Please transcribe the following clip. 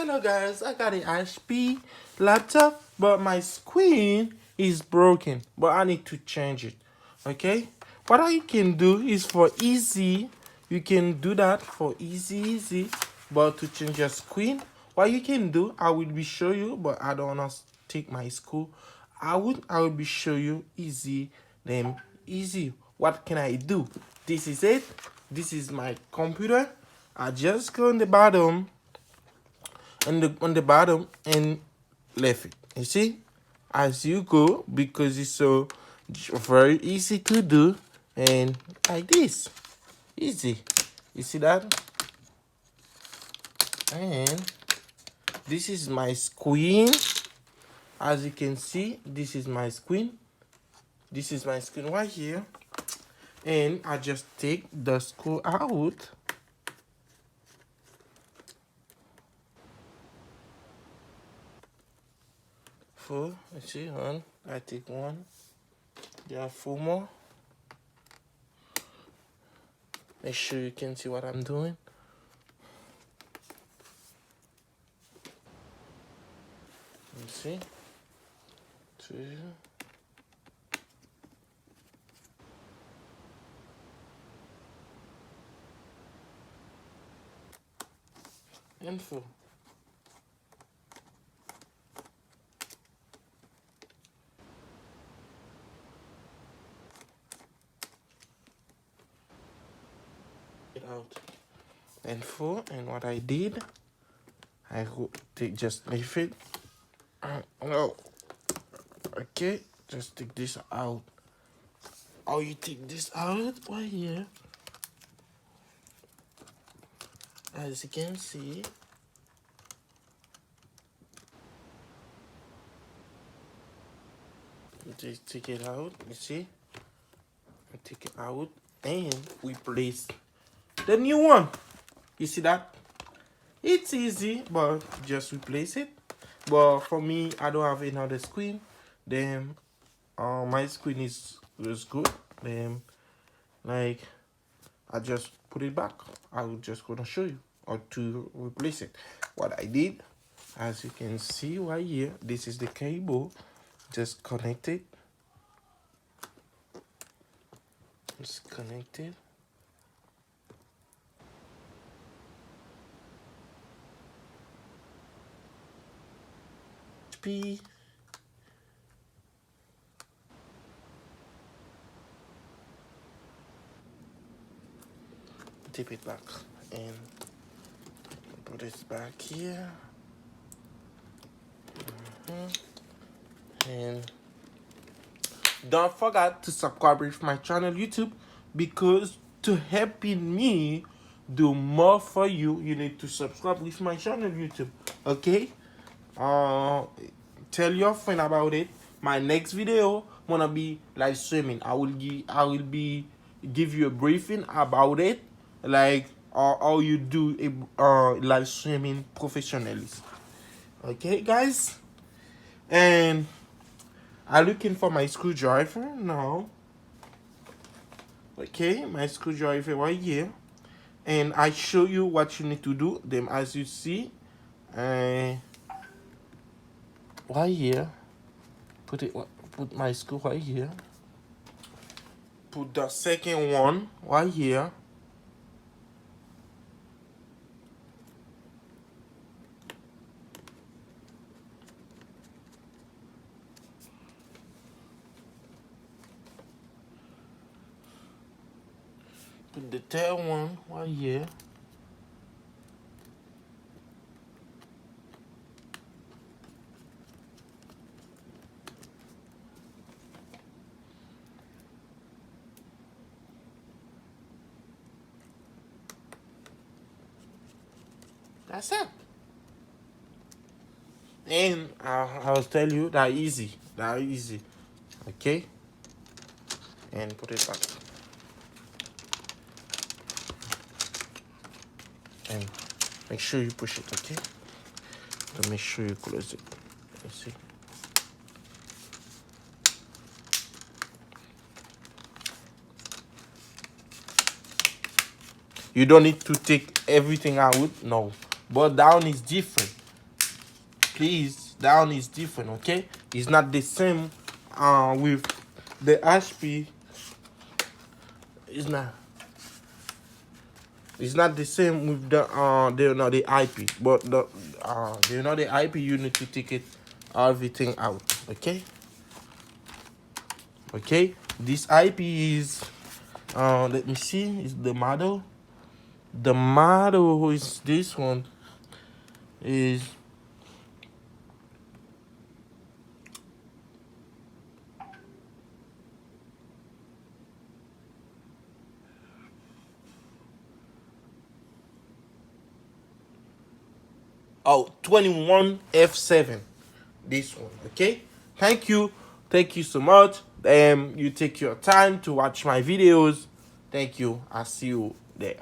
Hello guys, I got an HP laptop, but my screen is broken, but I need to change it. Okay, what you can do is for easy, you can do that for easy, but to change your screen, what you can do, I will be show you, but I don't want to take my school. I will be show you easy, then easy. What can I do? This is it. This is my computer. I just go on the bottom, on the bottom, and left it. You see, as you go, because it's so very easy to do, and like this, easy. You see that? And this is my screen. As you can see, this is my screen. This is my screen right here, and I just take the screw out. Four, let's see, one. I take one. There are four more. Make sure you can see what I'm doing. Let's see. Two. And four. Out and four, and what I did, I take just leave it. No, okay, just take this out. Oh, you take this out right here. As you can see, just take it out. You see, I take it out and we place the new one. You see that? It's easy, but just replace it. But for me, I don't have another screen. Then my screen is good. Then like I just put it back. I will just gonna show you or to replace it. What I did, as you can see right here, this is the cable. Just connect it. It's connected. P. Tip it back and put it back here. And don't forget to subscribe with my channel YouTube, because to helping me do more for you, you need to subscribe with my channel YouTube. Okay, tell your friend about it. My next video wanna be live streaming. I will give you a briefing about it, like how you do a live streaming professionally. Okay guys, and I'm looking for my screwdriver now. Okay, my screwdriver right here, and I show you what you need to do. Then as you see, right here, put my screw right here. Put the second one right here. Put the third one right here. That's it. And I'll tell you that easy. Okay, and put it back. And make sure you push it, okay? So make sure you close it. You see? You don't need to take everything out, no. But down is different. please, that one is different. Okay, it's not the same with the HP. It's not. It's not the same with the IP, but the IP, you need to take it everything out. Okay. Okay. This IP is let me see, is the model. The model is this one is oh 21F7. This one. Okay. Thank you so much. You take your time to watch my videos. Thank you. I'll see you there.